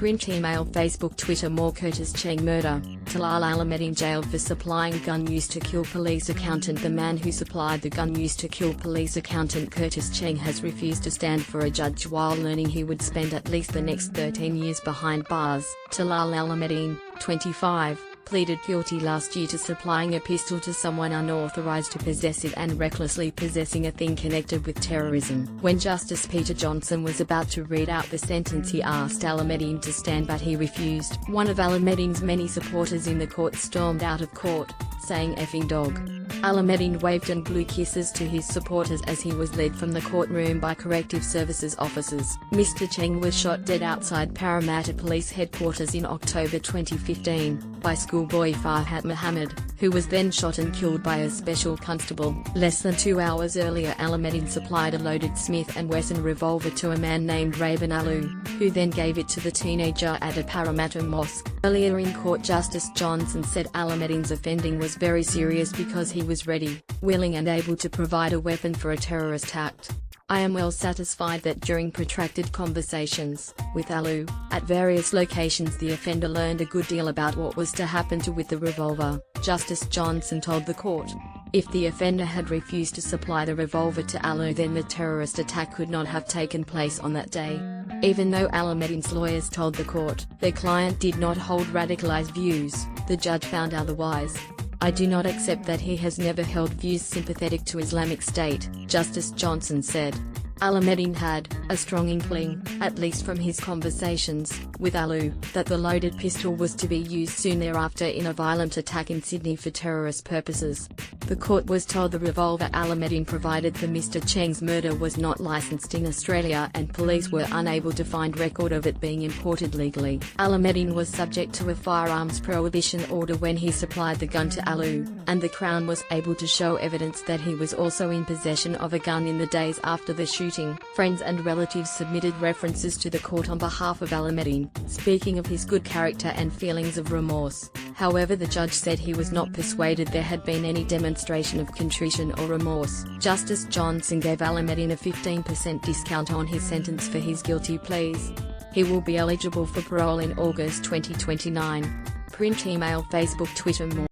Print, email, Facebook, Twitter. More Curtis Cheng murder. Talal Alameddine jailed for supplying gun used to kill police accountant. The man who supplied the gun used to kill police accountant Curtis Cheng has refused to stand for a judge while learning he would spend at least the next 13 years behind bars. Talal Alameddine, 25, pleaded guilty last year to supplying a pistol to someone unauthorized to possess it and recklessly possessing a thing connected with terrorism. When Justice Peter Johnson was about to read out the sentence, he asked Alameddine to stand, but he refused. One of Alameddine's many supporters in the court stormed out of court, saying "effing dog." Alameddine waved and blew kisses to his supporters as he was led from the courtroom by corrective services officers. Mr. Cheng was shot dead outside Parramatta Police Headquarters in October 2015, by schoolboy Farhat Mohammed, who was then shot and killed by a special constable. Less than 2 hours earlier, Alameddine supplied a loaded Smith & Wesson revolver to a man named Rabin Alu, who then gave it to the teenager at a Parramatta mosque. Earlier in court, Justice Johnson said Alameddine's offending was very serious because he was ready, willing and able to provide a weapon for a terrorist act. "I am well satisfied that during protracted conversations with Alu, at various locations, the offender learned a good deal about what was to happen with the revolver," Justice Johnson told the court. If the offender had refused to supply the revolver to Alu, then the terrorist attack could not have taken place on that day. Even though Alameddine's lawyers told the court their client did not hold radicalized views, the judge found otherwise. "I do not accept that he has never held views sympathetic to Islamic State," Justice Johnson said. Alameddine had a strong inkling, at least from his conversations with Alu, that the loaded pistol was to be used soon thereafter in a violent attack in Sydney for terrorist purposes. The court was told the revolver Alameddine provided for Mr. Cheng's murder was not licensed in Australia and police were unable to find record of it being imported legally. Alameddine was subject to a firearms prohibition order when he supplied the gun to Alu, and the Crown was able to show evidence that he was also in possession of a gun in the days after the shooting. Friends and relatives submitted references to the court on behalf of Alameddine, speaking of his good character and feelings of remorse. However, the judge said he was not persuaded there had been any demonstration of contrition or remorse. Justice Johnson gave Alameddine a 15% discount on his sentence for his guilty pleas. He will be eligible for parole in August 2029. Print, email, Facebook, Twitter. More